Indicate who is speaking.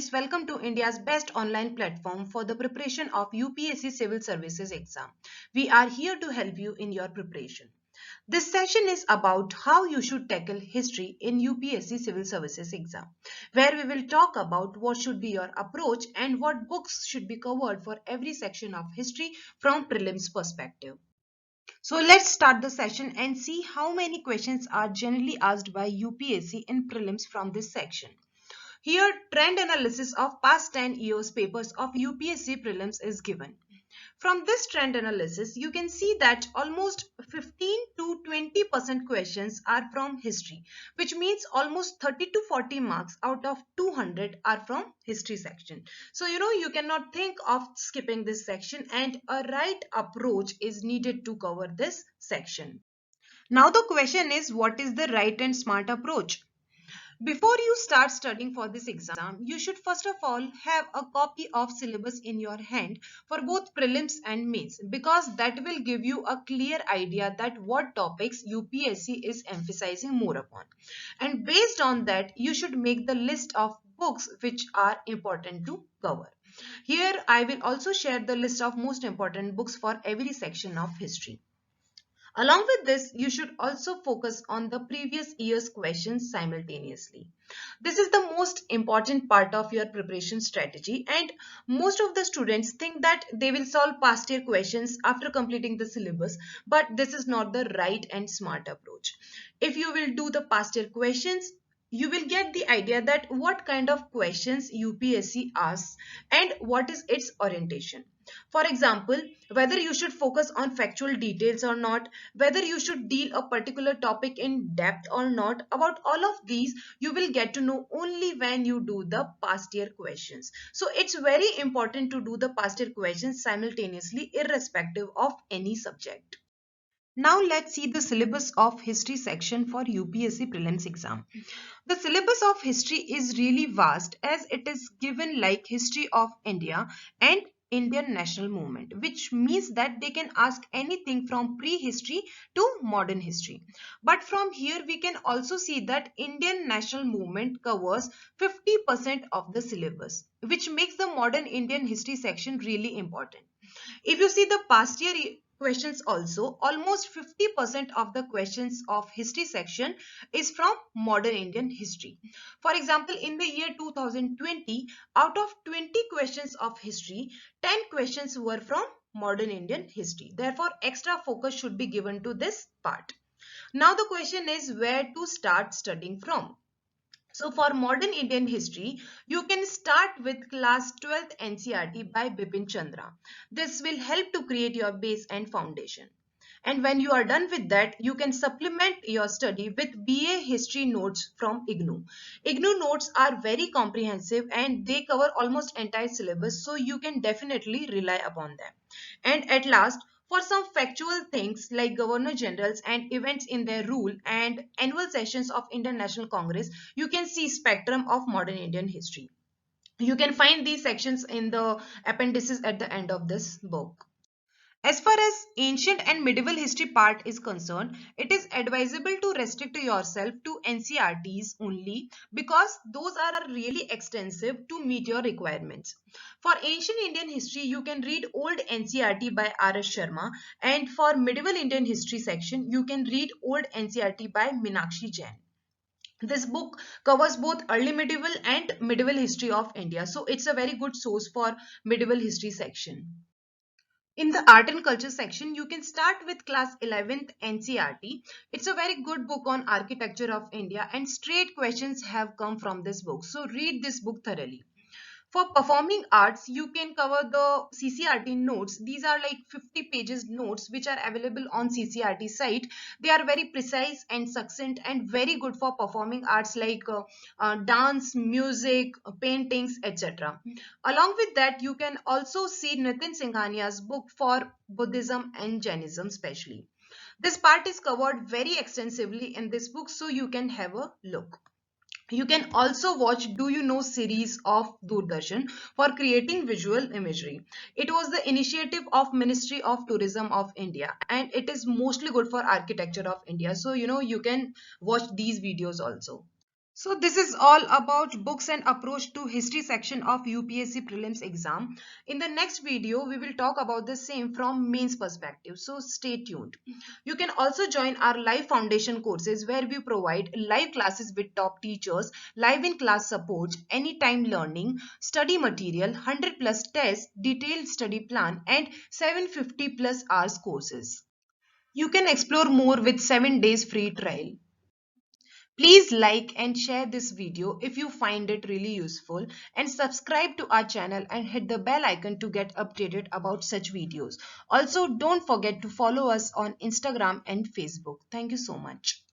Speaker 1: students, welcome to India's best online platform for the preparation of UPSC Civil Services exam. We are here to help you in your preparation. This session is about how you should tackle history in UPSC Civil Services exam, where we will talk about what should be your approach and what books should be covered for every section of history from prelims perspective. So let's start the session and see how many questions are generally asked by UPSC in prelims from this section. Here, trend analysis of past 10 years papers of UPSC prelims is given. From this trend analysis, you can see that almost 15 to 20% questions are from history, which means almost 30 to 40 marks out of 200 are from history section. So, you cannot think of skipping this section, and a right approach is needed to cover this section. Now the question is, what is the right and smart approach? Before you start studying for this exam, you should first of all have a copy of syllabus in your hand for both prelims and mains, because that will give you a clear idea that what topics UPSC is emphasizing more upon. And based on that, you should make the list of books which are important to cover. Here I will also share the list of most important books for every section of history. Along with this, you should also focus on the previous year's questions simultaneously. This is the most important part of your preparation strategy, and most of the students think that they will solve past year questions after completing the syllabus, but this is not the right and smart approach. If you will do the past year questions, you will get the idea that what kind of questions UPSC asks and what is its orientation. For example, whether you should focus on factual details or not, whether you should deal a particular topic in depth or not, about all of these you will get to know only when you do the past year questions. So it's very important to do the past year questions simultaneously irrespective of any subject. Now let's see the syllabus of history section for UPSC prelims exam. The syllabus of history is really vast, as it is given like history of India and Indian national movement, which means that they can ask anything from prehistory to modern history. But from here we can also see that Indian national movement covers 50% of the syllabus, which makes the modern Indian history section really important. If you see the past year questions also, almost 50% of the questions of history section is from modern Indian history. For example, in the year 2020, out of 20 questions of history, 10 questions were from modern Indian history. Therefore, extra focus should be given to this part. Now the question is where to start studying from. So for modern Indian history, you can start with class 12th NCERT by Bipin Chandra. This will help to create your base and foundation. And when you are done with that, you can supplement your study with BA history notes from IGNOU. IGNOU notes are very comprehensive and they cover almost entire syllabus, so you can definitely rely upon them. And at last, for some factual things like Governor Generals and events in their rule and annual sessions of Indian National Congress, you can see spectrum of modern Indian history. You can find these sections in the appendices at the end of this book. As far as ancient and medieval history part is concerned, it is advisable to restrict yourself to NCERTs only, because those are really extensive to meet your requirements. For ancient Indian history, you can read old NCERT by R.S. Sharma, and for medieval Indian history section, you can read old NCERT by Meenakshi Jain. This book covers both early medieval and medieval history of India, so it's a very good source for medieval history section. In the art and culture section, you can start with class 11th NCERT. It's a very good book on architecture of India, and straight questions have come from this book. So read this book thoroughly. For performing arts, you can cover the CCRT notes. These are like 50 pages notes which are available on CCRT site. They are very precise and succinct and very good for performing arts like dance, music, paintings, etc. Along with that, you can also see Nitin Singhania's book for Buddhism and Jainism especially. This part is covered very extensively in this book, so you can have a look. You can also watch Do You Know series of Doordarshan for creating visual imagery. It was the initiative of Ministry of Tourism of India, and it is mostly good for architecture of India. So, you can watch these videos also. So this is all about books and approach to history section of UPSC prelims exam. In the next video, we will talk about the same from mains perspective. So stay tuned. You can also join our live foundation courses where we provide live classes with top teachers, live in class support, anytime learning, study material, 100 plus tests, detailed study plan and 750 plus hours courses. You can explore more with 7 days free trial. Please like and share this video if you find it really useful and subscribe to our channel and hit the bell icon to get updated about such videos. Also, don't forget to follow us on Instagram and Facebook. Thank you so much.